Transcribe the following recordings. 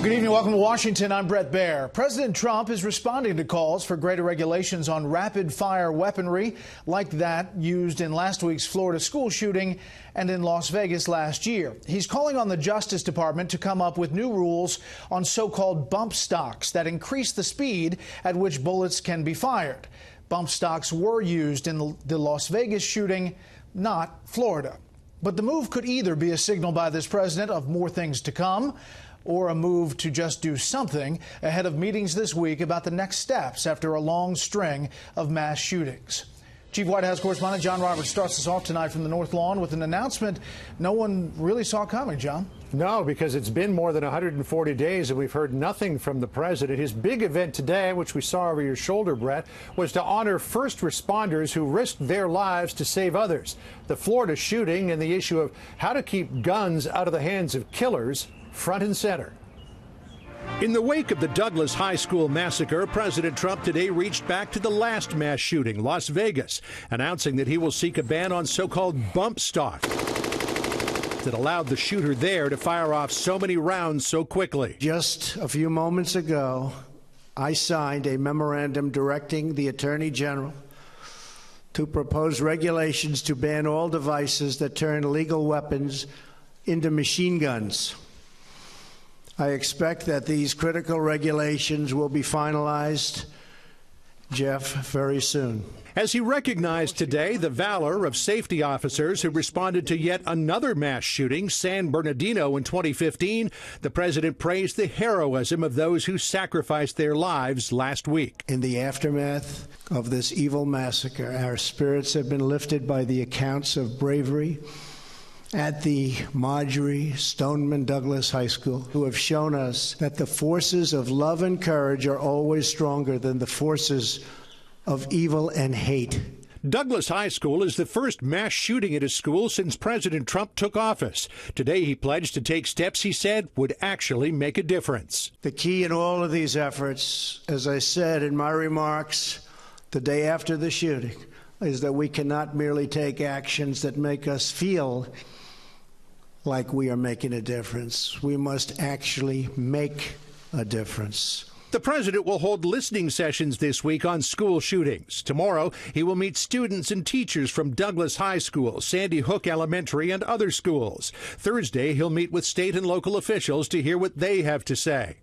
Good evening. Welcome to Washington. I'm Brett Baer. President Trump is responding to calls for greater regulations on rapid-fire weaponry like that used in last week's Florida school shooting and in Las Vegas last year. He's calling on the Justice Department to come up with new rules on so-called bump stocks that increase the speed at which bullets can be fired. Bump stocks were used in the Las Vegas shooting, not Florida. But the move could either be a signal by this president of more things to come, or a move to just do something ahead of meetings this week about the next steps after a long string of mass shootings. Chief White House correspondent John Roberts starts us off tonight from the North Lawn with an announcement no one really saw coming, John. No, because it's been more than 140 days and we've heard nothing from the president. His big event today, which we saw over your shoulder, Brett, was to honor first responders who risked their lives to save others. The Florida shooting and the issue of how to keep guns out of the hands of killers front and center. In the wake of the Douglas High School massacre, President Trump today reached back to the last mass shooting, Las Vegas, announcing that he will seek a ban on so-called bump stocks that allowed the shooter there to fire off so many rounds so quickly. Just a few moments ago, I signed a memorandum directing the Attorney General to propose regulations to ban all devices that turn legal weapons into machine guns. I expect that these critical regulations will be finalized, Jeff, very soon. As he recognized today the valor of safety officers who responded to yet another mass shooting, San Bernardino in 2015, the president praised the heroism of those who sacrificed their lives last week. In the aftermath of this evil massacre, our spirits have been lifted by the accounts of bravery at the Marjorie Stoneman Douglas High School, who have shown us that the forces of love and courage are always stronger than the forces of evil and hate. Douglas High School is the first mass shooting at a school since President Trump took office. Today he pledged to take steps he said would actually make a difference. The key in all of these efforts, as I said in my remarks the day after the shooting, is that we cannot merely take actions that make us feel like we are making a difference. We must actually make a difference. The president will hold listening sessions this week on school shootings. Tomorrow, he will meet students and teachers from Douglas High School, Sandy Hook Elementary, and other schools. Thursday, he'll meet with state and local officials to hear what they have to say.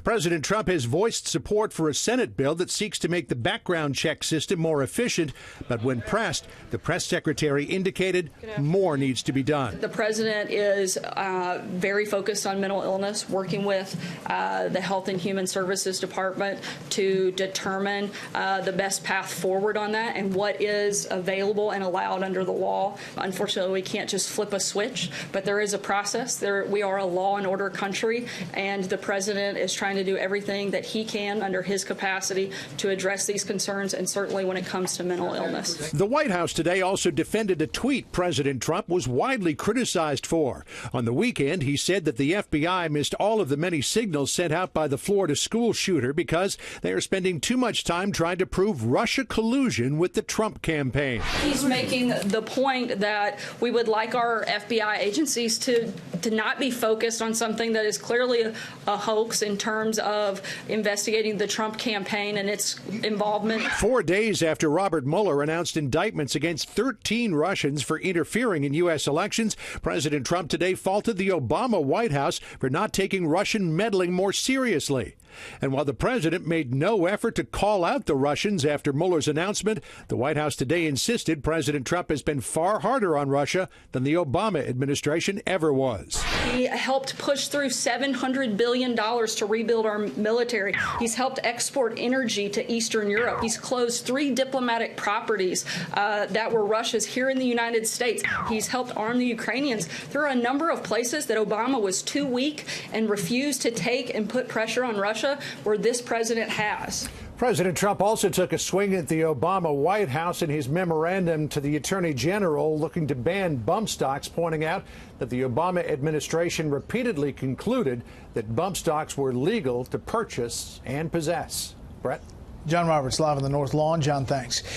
President Trump has voiced support for a Senate bill that seeks to make the background check system more efficient, but when pressed, the press secretary indicated more needs to be done. The president is very focused on mental illness, working with the Health and Human Services Department to determine the best path forward on that and what is available and allowed under the law. Unfortunately, we can't just flip a switch, but there is a process. We are a law and order country, and the president is trying to do everything that he can under his capacity to address these concerns, and certainly when it comes to mental illness. The White House today also defended a tweet President Trump was widely criticized for. On the weekend, he said that the FBI missed all of the many signals sent out by the Florida school shooter because they are spending too much time trying to prove Russia collusion with the Trump campaign. He's making the point that we would like our FBI agencies to not be focused on something that is clearly a hoax in terms of investigating the Trump campaign and its involvement. 4 days after Robert Mueller announced indictments against 13 Russians for interfering in U.S. elections, President Trump today faulted the Obama White House for not taking Russian meddling more seriously. And while the president made no effort to call out the Russians after Mueller's announcement, the White House today insisted President Trump has been far harder on Russia than the Obama administration ever was. He helped push through $700 billion to rebuild our military. He's helped export energy to Eastern Europe. He's closed 3 diplomatic properties that were Russia's here in the United States. He's helped arm the Ukrainians. There are a number of places that Obama was too weak and refused to take and put pressure on Russia where this president has. President Trump also took a swing at the Obama White House in his memorandum to the Attorney General looking to ban bump stocks, pointing out that the Obama administration repeatedly concluded that bump stocks were legal to purchase and possess. Brett? John Roberts live on the North Lawn. John, thanks.